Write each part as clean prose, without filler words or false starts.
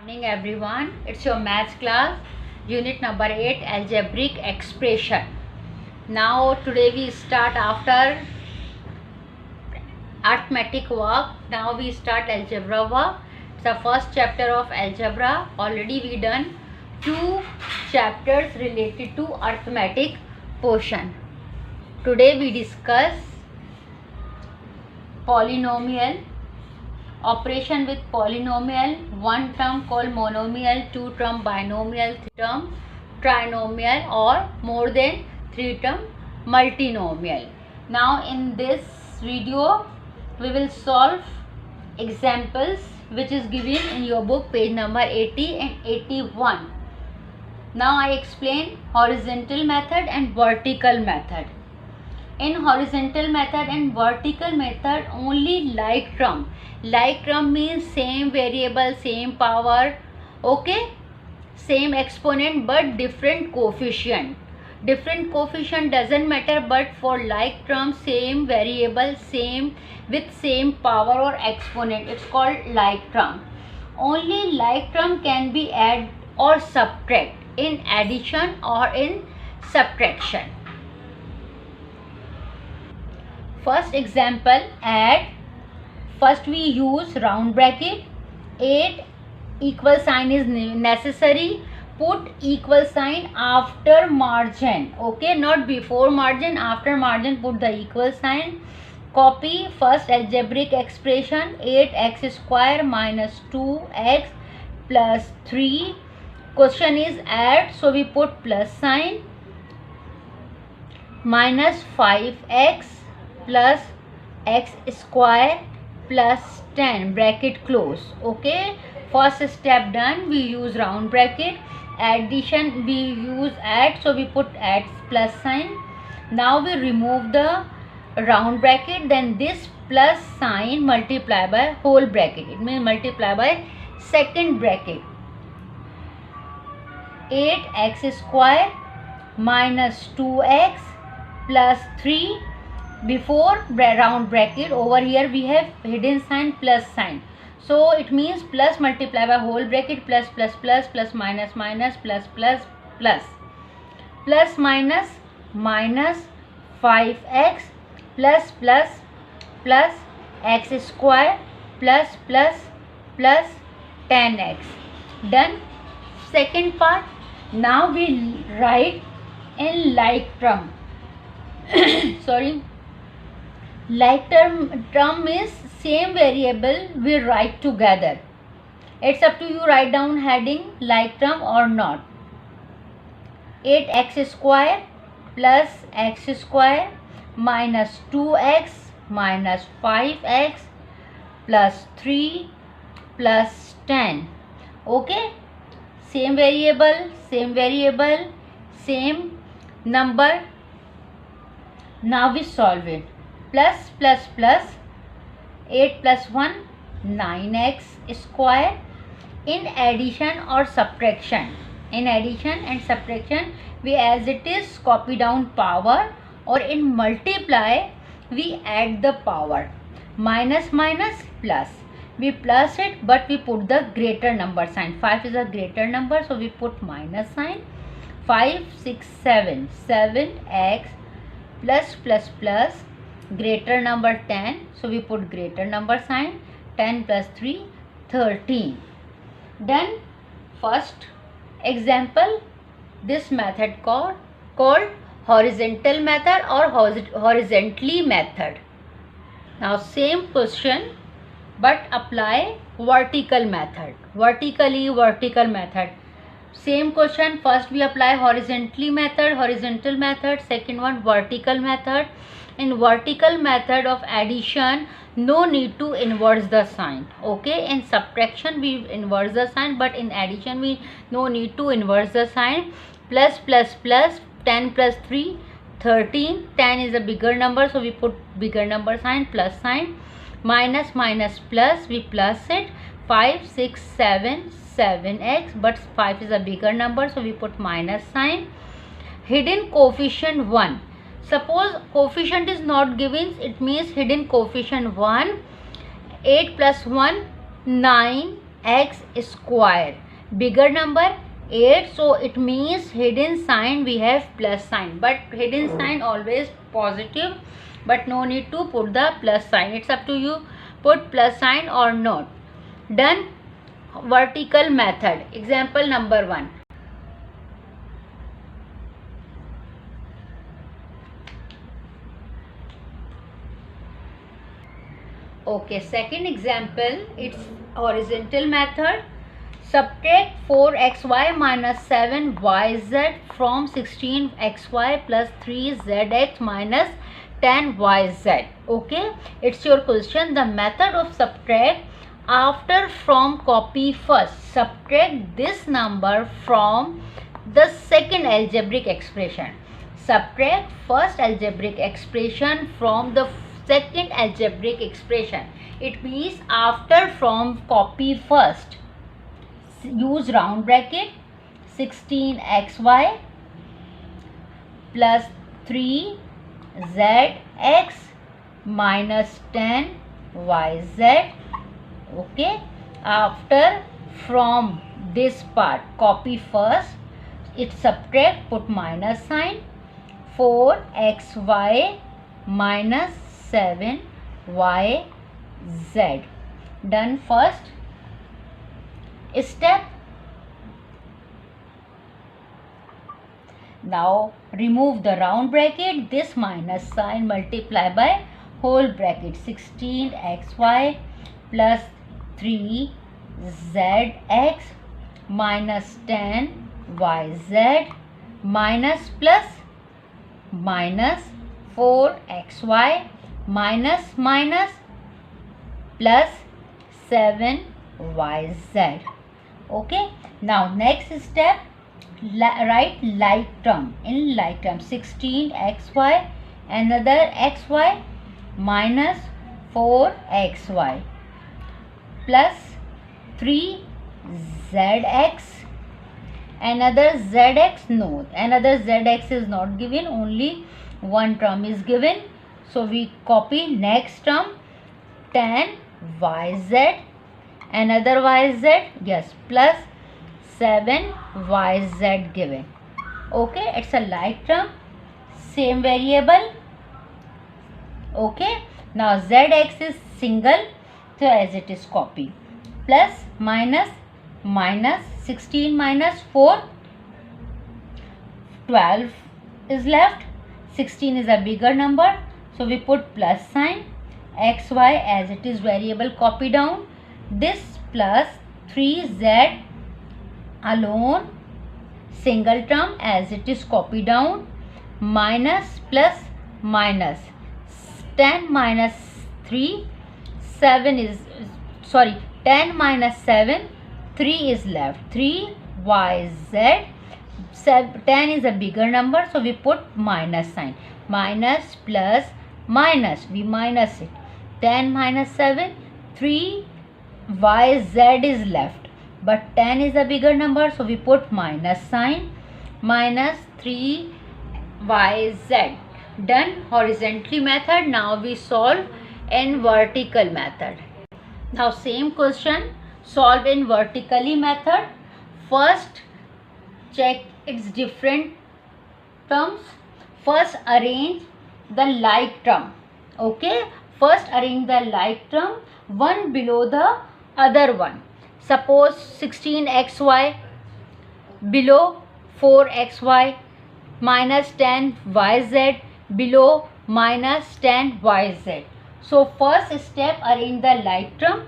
Morning everyone, it's your maths class, unit number 8, algebraic expression. Now today we start after arithmetic work. Now we start algebra work. It's the first chapter of algebra. Already we done 2 chapters related to arithmetic portion. Today we discuss polynomial, operation with polynomial, one term called monomial, two term binomial, three term trinomial, or more than 3 term multinomial. Now in this video we will solve examples which is given in your book page number 80 and 81. Now I explain horizontal method and vertical method. In horizontal method and vertical method, only like term means same variable, same power, okay, same exponent but different coefficient. Different coefficient doesn't matter, but for like term, same variable, same with same power or exponent, it's called like term. Only like term can be add or subtract in addition or in subtraction. First example, add. First we use round bracket. 8 equal sign is necessary. Put equal sign after margin, okay, not before margin, after margin put the equal sign. Copy first algebraic expression, 8x square minus 2x plus 3. Question is add, so we put plus sign. Minus 5x plus x square plus 10, bracket close, okay. First step done, we use round bracket. Addition we use add, so we put add plus sign. Now we remove the round bracket, then this plus sign multiply by whole bracket, it means multiply by second bracket. 8x square minus 2x plus 3. Before round bracket, over here we have hidden sign plus sign, so it means plus multiply by whole bracket, plus plus plus plus minus minus plus plus plus plus minus minus 5x plus plus plus x square plus plus plus 10x. Done. Second part, now we write in like term sorry, like term is same variable we write together. It's up to you, write down heading like term or not. 8x square plus x square minus 2x minus 5x plus 3 plus 10, okay. Same variable, same number. Now we solve it. Plus plus plus 8 plus 1 9x square. In addition or subtraction, in addition and subtraction we as it is copy down power, or in multiply we add the power. Minus minus plus, we plus it but we put the greater number sign. 5 is a greater number, so we put minus sign. 5 6 7 7x plus plus plus greater number 10, so we put greater number sign. 10 plus 3 13. Done. First example, this method called horizontal method or horizontally method. Now same question but apply vertical method. Vertical method. Same question, first we apply horizontal method, second one vertical method. In vertical method of addition, no need to inverse the sign, okay. In subtraction we inverse the sign, but in addition we no need to inverse the sign. Plus plus plus 10 plus 3 13. 10 is a bigger number, so we put bigger number sign, plus sign. Minus minus plus, we plus it. 5 6 7 7x, but 5 is a bigger number, so we put minus sign. Hidden coefficient 1. Suppose coefficient is not given, it means hidden coefficient 1. 8 plus 1 9 x square. Bigger number 8, so it means hidden sign we have plus sign, but hidden sign always positive, but no need to put the plus sign. It's up to you, put plus sign or not. Done. Vertical method. Example number 1. Okay, second example, it's horizontal method. Subtract 4xy minus 7yz from 16xy plus 3zx minus 10yz. Okay, it's your question. The method of subtract. After from, copy first. Subtract this number from the second algebraic expression. Subtract first algebraic expression from the second algebraic expression. It means after from, copy first. Use round bracket. 16xy plus 3zx minus 10yz. Okay, after from this part, copy first, it subtract, put minus sign. 4xy minus 7yz. Done first step. Now remove the round bracket. This minus sign multiply by whole bracket. 16xy plus 3zx minus 10yz minus plus minus 4xy minus minus plus 7yz. Okay, now next step, write like term. In like term, 16xy another xy minus 4xy plus 3zx another zx. No, another zx is not given, only one term is given, so we copy next term. 10yz another yz, yes, plus 7yz given. Okay, it's a like term, same variable. Okay, now zx is single, so as it is copy. Plus minus minus 16 minus 4, 12 is left. 16 is a bigger number, so we put plus sign. xy as it is variable, copy down. This plus 3z alone single term as it is, copy down. Minus plus minus 10 minus 3, 7 is, sorry, 10 minus 7, 3 is left. 3yz. 10 is a bigger number, so we put minus sign. Minus plus minus, we minus it. 10 minus 7, 3yz is left, but 10 is a bigger number, so we put minus sign. Minus 3yz. Done horizontally method. Now we solve in vertical method. Now same question, solve in vertically method. First check its different terms. First arrange the like term. Okay, first arrange the like term one below the other one. Suppose 16xy below 4xy minus 10yz below minus 10yz. So first step, arrange the like term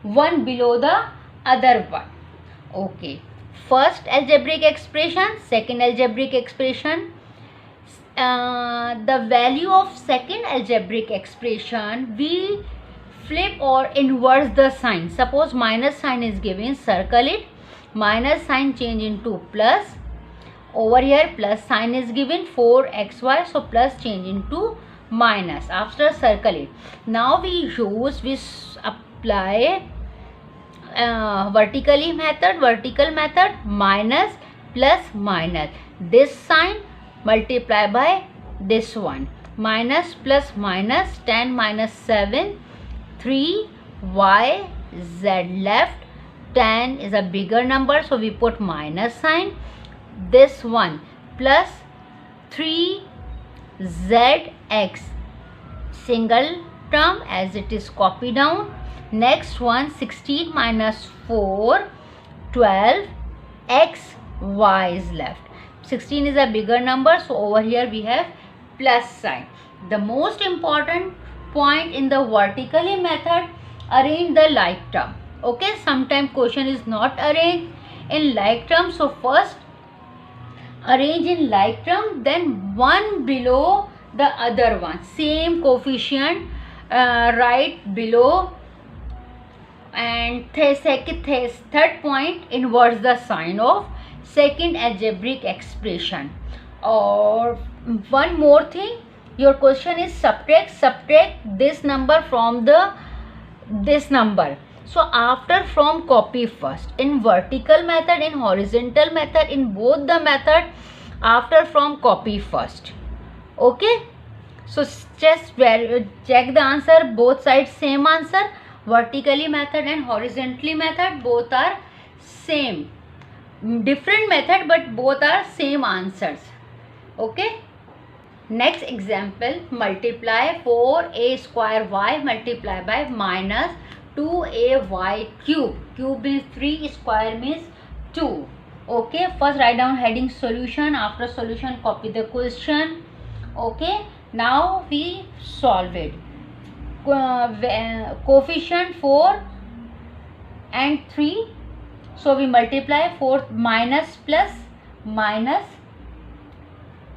one below the other one. Okay, first algebraic expression, second algebraic expression. The value of second algebraic expression, we flip or inverse the sign. Suppose minus sign is given, circle it, minus sign change into plus. Over here plus sign is given 4xy, so plus change into minus. After circle it, now we apply vertical method. Minus plus minus, this sign multiply by this one. Minus plus minus, 10 minus 7, 3yz left 10 is a bigger number, so we put minus sign. This one plus 3zx, single term as it is, copy down. Next one 16 minus 4, 12, x, y is left. 16 is a bigger number, so over here we have plus sign. The most important point in the vertically method, arrange the like term. Okay, sometimes question is not arranged in like term, so first arrange in like term, then one below the other one, same coefficient right below, and third point, inverse the sign of second algebraic expression. Or one more thing, your question is subtract this number from this number. So after from, copy first. In vertical method, in horizontal method, in both the method, after from, copy first. Okay, so just check the answer, both sides same answer. Vertically method and horizontally method, both are same, different method but both are same answers. Okay, next example, multiply 4a square y multiply by minus 2ay cube. Cube means 3, square means 2. Okay, first write down heading solution. After solution, copy the question. Okay, now we solve it. Coefficient 4 and 3, so we multiply 4 minus plus minus,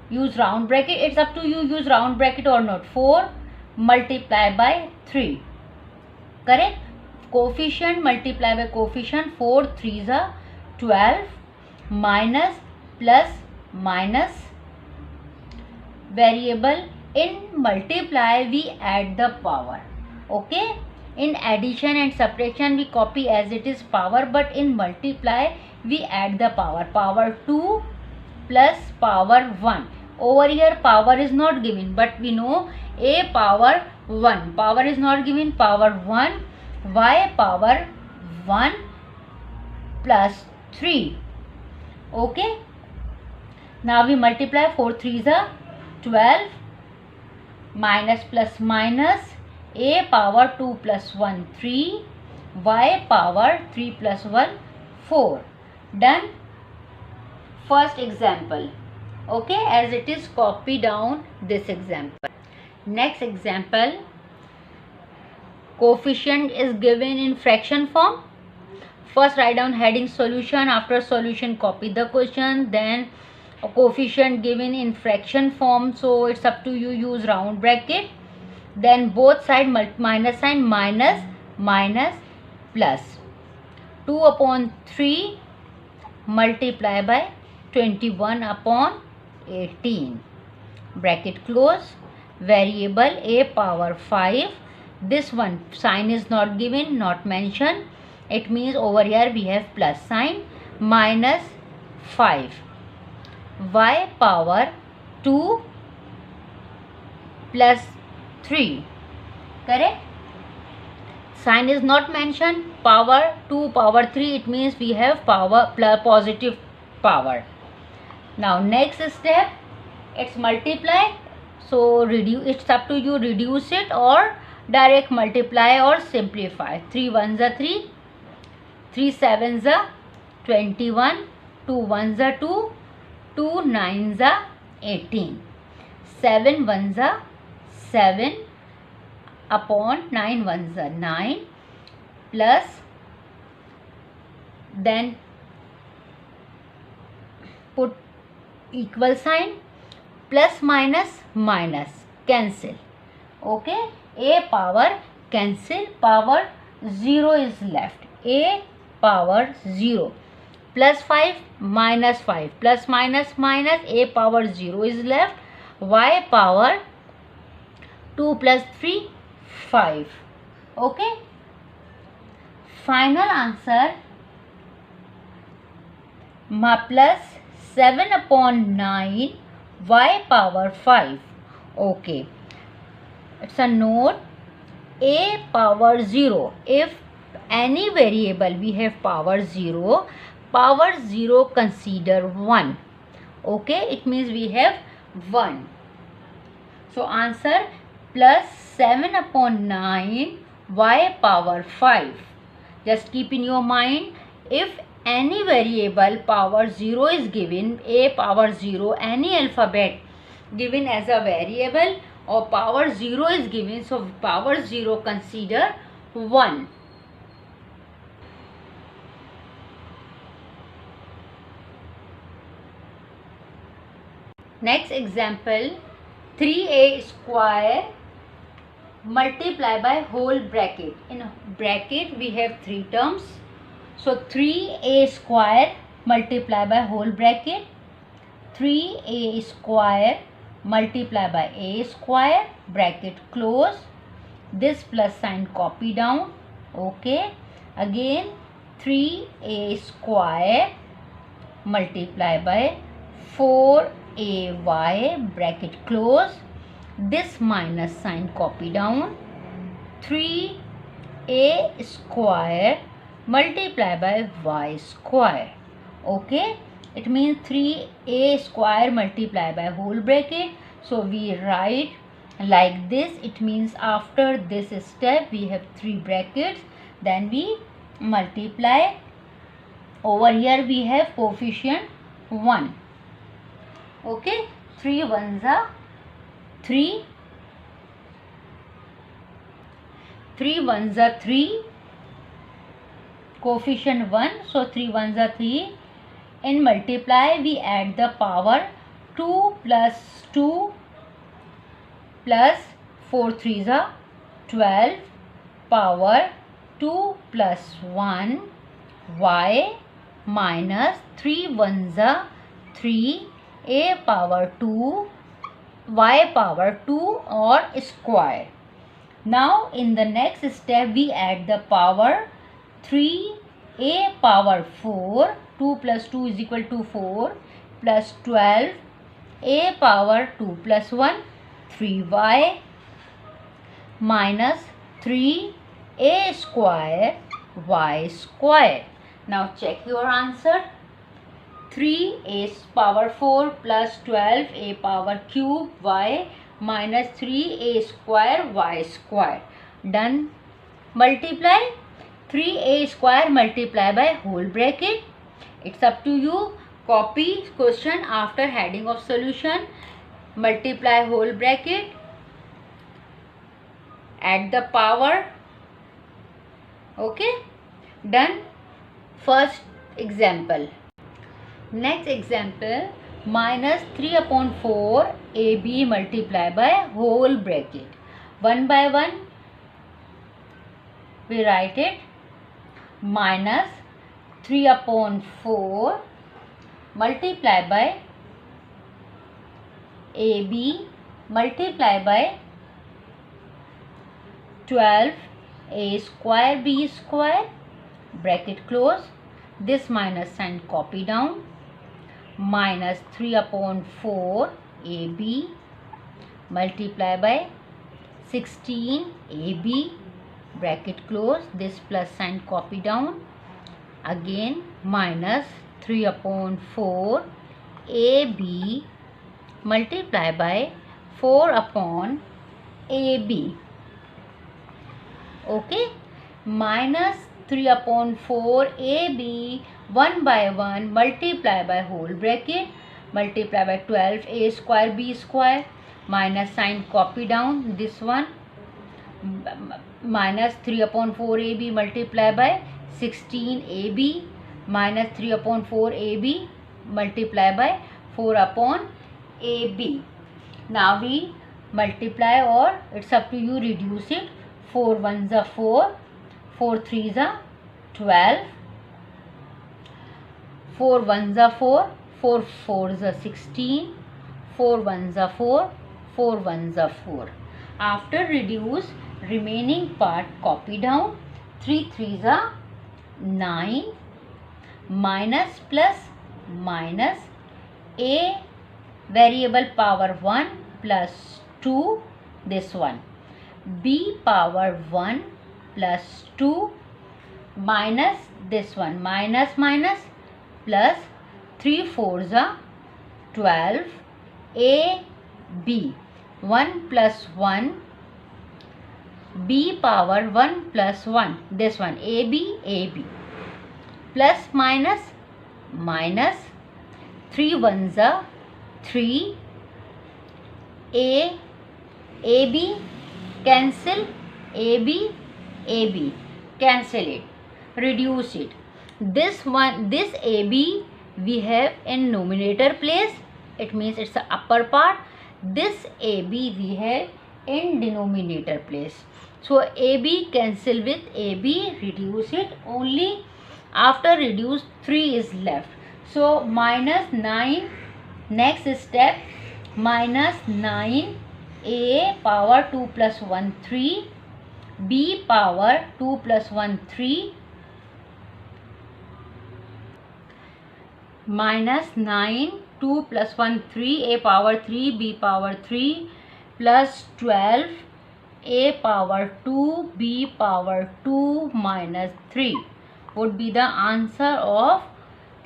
use round bracket, it's up to you, use round bracket or not. 4 multiply by 3, correct? Coefficient multiply by coefficient, 4 3s are 12, minus plus minus, variable. In multiply we add the power. Okay, in addition and subtraction we copy as it is power, but in multiply we add the power. Power 2 plus power 1. Over here power is not given, but we know a power 1, power is not given, power 1, y power 1 plus 3. Okay, now we multiply 4 3s are 12, minus plus minus, a power 2 plus 1 3, y power 3 plus 1 4. Done. First example. Okay, as it is, copy down this example. Next example, coefficient is given in fraction form. First write down heading solution. After solution, copy the question. Then a coefficient given in fraction form, so it's up to you, use round bracket. Then both side minus sign, minus minus plus. 2 upon 3 multiply by 21 upon 18, bracket close. Variable a power 5, this one sign is not given, not mentioned, it means over here we have plus sign, minus 5, y power 2 plus 3, correct? Sign is not mentioned, power 2 power 3, it means we have power plus positive power. Now next step, it's multiply, so reduce, it's up to you, reduce it or direct multiply or simplify. 3 1s are 3, 3 7s are 21, 2 1s are 2, 2 9s are 18, 7 1s are 7 upon 9 1s are 9, plus then put equal sign, plus minus minus, cancel. Okay, a power cancel, power 0 is left, a power 0, plus 5 minus 5, plus minus minus, a power 0 is left, y power 2 plus 3 5. Okay, final answer plus 7 upon 9 y power 5. Okay, it's a note, a power 0, if any variable we have power 0, consider 1. Okay, it means we have 1. So answer plus 7 upon 9 y power 5. Just keep in your mind, if any variable power 0 is given, a power 0, any alphabet given as a variable or power 0 is given, so power 0 consider 1. Next example, 3a square multiply by whole bracket. In bracket we have 3 terms. So 3a square multiply by whole bracket, 3a square multiply by a square, bracket close, this plus sign copy down. Okay, again 3a square multiply by 4ay, bracket close, this minus sign copy down, 3a square multiply by y square. Okay, it means 3a square multiply by whole bracket. So we write like this. It means after this step we have 3 brackets, then we multiply. Over here we have coefficient 1. Okay, 3 ones are 3, 3 ones are 3, coefficient 1, so 3 ones are 3. In multiply we add the power, 2 plus 2 plus 4 3s are 12, power 2 plus 1 y minus 3 ones are 3, a power 2 y power 2 or square. Now in the next step we add the power, 3 a power 4, 2 plus 2 is equal to 4, plus 12 a power 2 plus 1, 3y minus 3 a square y square. Now check your answer. 3a power 4 plus 12a power cube y minus 3a square y square. Done. Multiply. 3a square multiply by whole bracket. It's up to you. Copy question after heading of solution. Multiply whole bracket. Add the power. Okay. Done. First example. Next example, minus 3 upon 4 AB multiply by whole bracket. One by one we write it, minus 3 upon 4 multiply by AB multiply by 12 a square b square, bracket close, this minus sign copy down, minus 3 upon 4 AB multiply by 16 AB, bracket close, this plus sign copy down, again minus 3 upon 4 AB multiply by 4 upon AB. Okay, minus 3 upon 4 AB, 1 by 1 multiply by whole bracket, multiply by 12 a square b square, minus sign copy down, this one, minus 3 upon 4 AB multiply by 16 AB, minus 3 upon 4 AB multiply by 4 upon AB. Now we multiply, or it's up to you, reduce it. 4 ones are 4, 4 threes are 12, 4 ones are 4, 4 fours are 16, 4 ones are 4, 4 ones are 4. After reduce, remaining part copy down, 3 threes are 9, minus plus minus a variable power 1 plus 2, this one, b power 1 plus 2 minus this one, minus minus plus 3 4s are 12, AB 1 plus 1, B power 1 plus 1, this one AB plus minus minus 3 1s are 3, AB cancel, AB cancel it, reduce it. This one, this AB we have in numerator place, it means it's the upper part. This AB we have in denominator place. So AB cancel with AB, reduce it. Only after reduce 3 is left. So minus 9, next step, minus 9, A power 2 plus 1 3, B power 2 plus 1 3, minus 9, 2 plus 1 3, A power 3, B power 3 plus 12, A power 2, B power 2 minus 3 would be the answer of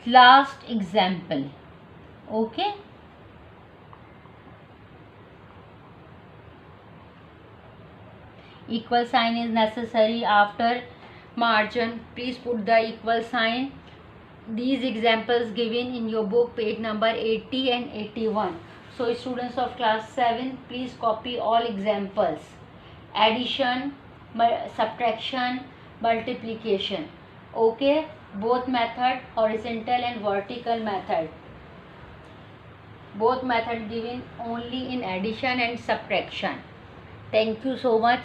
last example. Okay. Equal sign is necessary after margin. Please put the equal sign. These examples given in your book, page number 80 and 81. So students of class 7, please copy all examples. Addition, subtraction, multiplication. Okay, both method, horizontal and vertical method. Both method given only in addition and subtraction. Thank you so much.